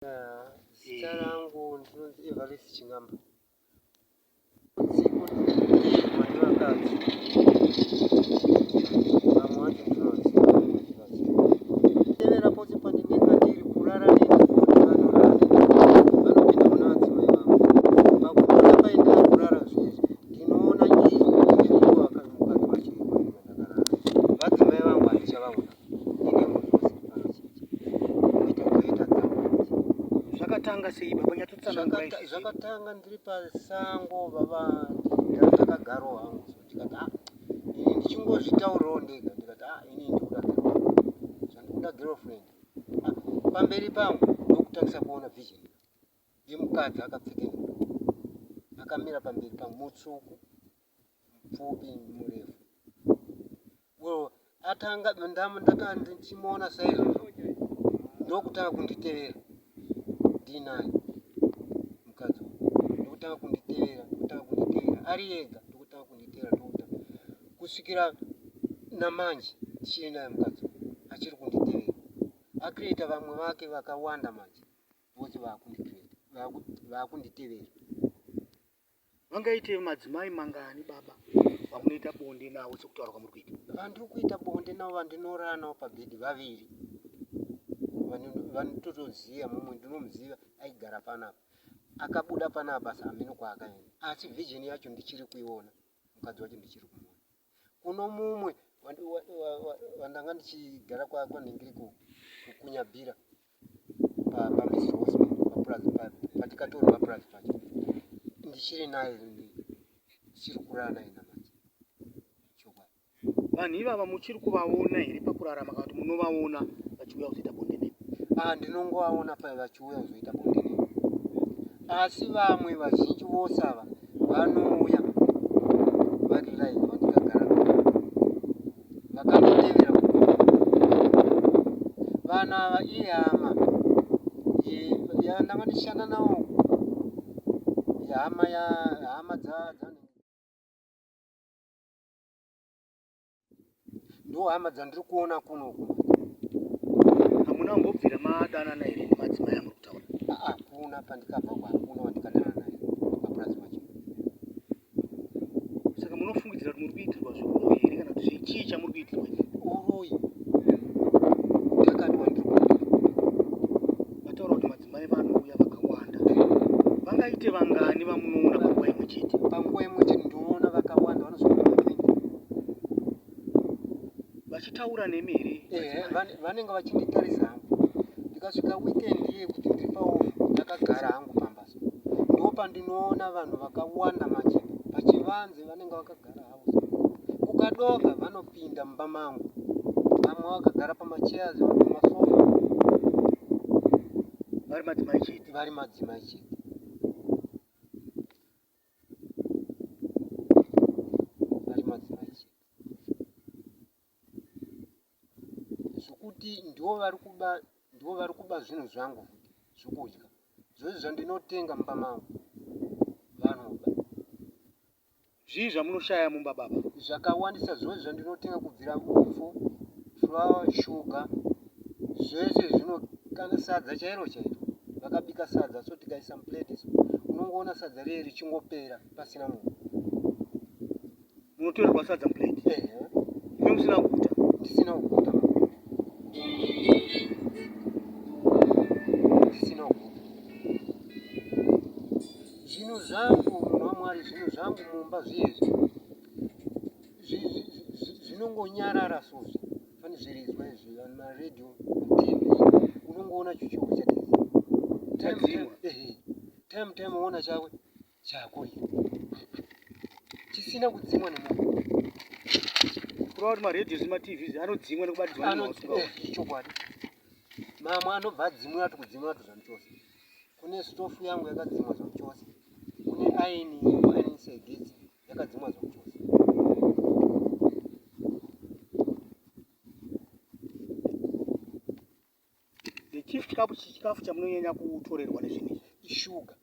Zita langu ndinonzi Evarist Chingamba. Usiku ndilikuwa ndiwakazi. Vamwe vacho ndinoziva. Tevera pose pandinenge ndiri kurara nekuti vanorara. Vanopinda muna madzimai vangu. Pakurara paenda kurara zvizvi ndinoona izvo vakamukadzi vacho ndakarara. Madzimai vangu handichavaona. Zvakatanga sei baba nyatotsanangura zvakatanga ndiri pasango baba ndakagarawo hangu ndikati ini ndichingozvitaurirawo ndega ndikati ini ndikuda zvandikuda girlfriend pamberi pangu ndokutangisa kuona vision yemukadzi akapfeka akamira pamberi pangu mutsvuku mupfupi murefu atanga ndichimuona saizvozvo ndokutanga kunditevera ndinaye mukadzi ndokutanga kunditevera ari ega ndokutanga kunditevera kusvikira namanje ndichiri naye mukadzi achiri kunditevera akreita vamwe vake vakawanda manje vose vakunditevera. Vangaite madzimai mangani baba vamunoita bonde nawo sekutaura kwamuri kuita? Vandiri kuita bonde navo vandinorara navo pabhedhi vaviri vanotoziva. Mumwe ndinomuziva aigara panapa akabuda panapa basa hamene kwaakaenda asi vision yacho ndichiri kuiona mukadzi wacho ndichiri kumuona. Kuno mumwe wandanga ndichigara kwandingiri kukunyabhira paMrs. Hospital patikatorwa purazi pacho ndichiri naye ndichiri kurara naye namanje. Vanhu ivava muchiri kuvaona here pakurarama kana kuti munovaona vachiuya kuzoita bonde nemi? Ndinongovaona vachiuya kuzoita bonde nemi, asi vamwe vazhinji vose ava vanouya vari live vandikagara vakanditevera. Vanhu ava ihama yandanga ndichishanda navo, hama ndo hama dzandiri kuona kunoku. Hamuna kumbobvira madanana here nemadzimai amuri kutaura? Hakuna pandikabva hakuna wandikadanana naye mapurazi macho. Saka munofungidzira kuti muri kuitirwa zveuroyi here kana kuti chii chamuri kuitirwa? Uroyi takati wandiri kuita. Vataura kuti madzimai vanouya vakawanda. Vangaite vangani vamunoona panguva imwe chete? Panguva imwe chete ndinoona vakawanda vanosvika pa20 vachitaura nemi here? Vanenge vachinditarisa hangu. Ndikasvika weekend yekuti ndiri paofu ndakagara hangu pambasa ndo pandinoona vanhu vakawanda manje pachivanze vanenge vakagara havo. Kukadoka vanopinda mumba mangu, vamwe vakagara pamachairs vamwe pamasofa. Vari madzimai chete? Vari madzimai chete. Zvokuti ndivo vari kuba zvinhu zvangu zvokudya. Zvozvi zvandinotenga mumba mangu vanoba. Zvii zvamunoshaya mumba baba? Zvakawandisa zvozvi zvandinotenga kubvira upfu, flour, sugar, zvese kana sadza chairo chairo. Vakabika sadza so tikaisa muplate unongoona sadza riye richingopera pasina munhu. Munotorerwa sadza muplate? Imi musina kuguta? Ndisina kuguta. Zvinhu zvangu munhu waMwari, zvinhu zvangu mumba zviyezvi zvinongonyarara sozvi. Pane zviridzwa izvi maredhiyo, TV, unongoona chuchuku chadzimwa. Time uona chako chisina kudzimwa nemunhu. Kureva kuti maredhiyo nemaTV anodzimwa nekubatidzwa nemusoro. Chokwadi. Mamwe anobva adzimwa kudzimwa zvanu chose. Kune stofu yangu yakadzimwa zvanu chose. Kune ironing segedzi yakadzimwa zvanu chose. The chief chikafu chamunonyanya kutorerwa nezvinhu ishuga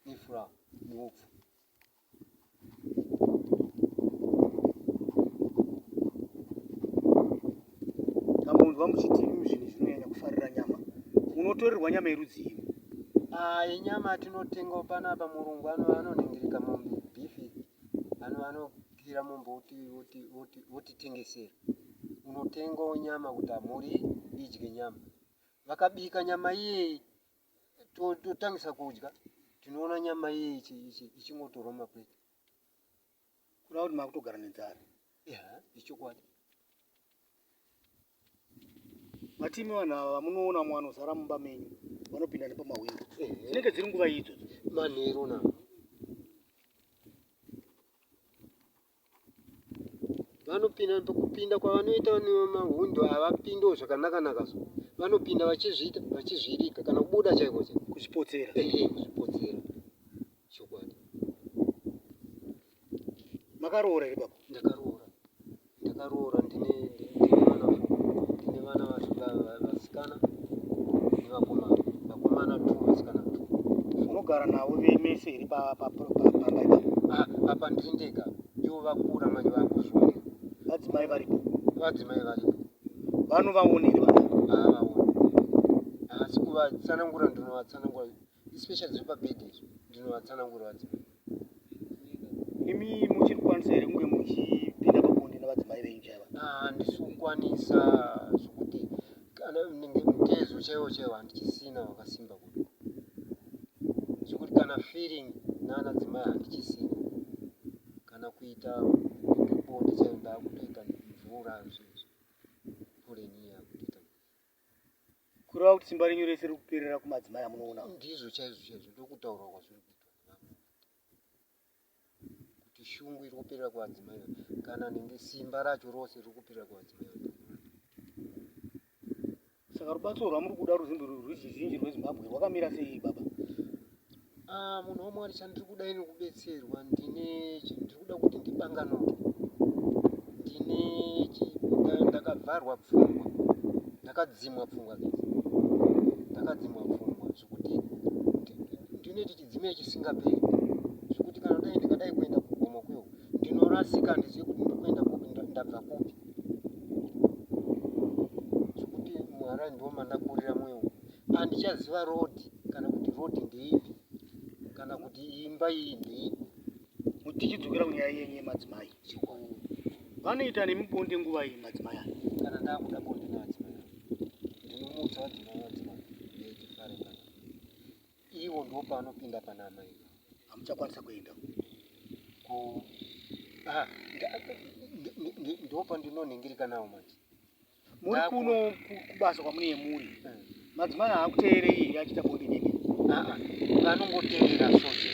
neflour neupfu. Kamunhu vamuchiti zvinhu zvinonyanya kufarira nyama. munotorerwa nyama yerudzivi. Inyama tinotenga panapa murungu anoningirika mombe bifi anokira mombe otitengesera. Unotenga nyama kuti amuri idye nyama. Vakabika nyama iyeyi totangisa kudya tinoona nyama iyeyi ichingotorwa mapleti. Kurava kuti makutogara nenzara. Ichokwadi. Matimi vanhu ava vamunoona vanosara mumba menyu vanopinda nepamawindo dzinenge dziri nguva idzodzo manheru na vanopinda kupinda kwavanoita nemawindo havapindiwo zvakanaka so vanopinda vachizvirika kana kubuda chaiko kuzvipotsera. Kuzvipotsera chokwadi. Makaroora here baba? Ndakaroora ndine vana vasikana nevakomana 2 vasikana 2. Unogara navo vemese here pamba ipapo? Apa ndiri ndega ivo vakura manje vakuzvionera. Vadzimai varipo? Vadzimai varipo. Vanovaonere vana? Vaona asi kuvatsanangura ndinovatsanangura especially zviri pabhedhi izvo ndinovatsanangura vadzimai. Imi muchiri kukwanisa here kunge muchipinda pabonde navadzimai venyu chaiva? Handisi kukwanisa zvokuti kana mutezo chaiwo handichisina wakasimba kudo zvokuti kana feeling naanadzimai handichisina kana kuita bonde chaiwo ndakutoita mvura izvozvo pureniya kutoita kureva kuti simba renyu rese riri kuperera kumadzimai amunoona ndizvo chaizvo ndokutaura kwazviri kuitwa kuti shungu iri kuperera kuvadzimai kana nenge simba racho rose riri kuperera kuvadzimai. Saka rubatso rwamuri kuda ruzhinji rweZimbabwe rwakamira sei baba? Munhu wamwari chandiri kuda ini kubetserwa ndiri kuda kuti ndibanganoke. Ndakavharwa pfungwa, ndakadzimwa pfungwa zvokuti ndinoti chidzimai chisingaperi zvokuti kana dai ndikadai kuenda kugomo kweo ndinorasika handizivi kuti ndikuenda kupi ndabva kupi zvokuti muHarare ndo mandakurira mweyo handichaziva rodi kana kuti rodi ndeipi kana kuti imba iyi ndeipi. Tichidzokera kunyaya yenyu yemadzimai, vanoita nemibonde nguva iyi madzimai aya? Kana ndakuda bonde navadzimai ndinomutsa vadzimai ndechifarengana ivo ndo pavanopinda pana amai. Hamuchakwanisa kuenda ndo pandinoningirika navo manje. Muri kuno kubasa kwamunee muri madzimai haakuteerei achiita bonde nemi? Vanongoteerera soche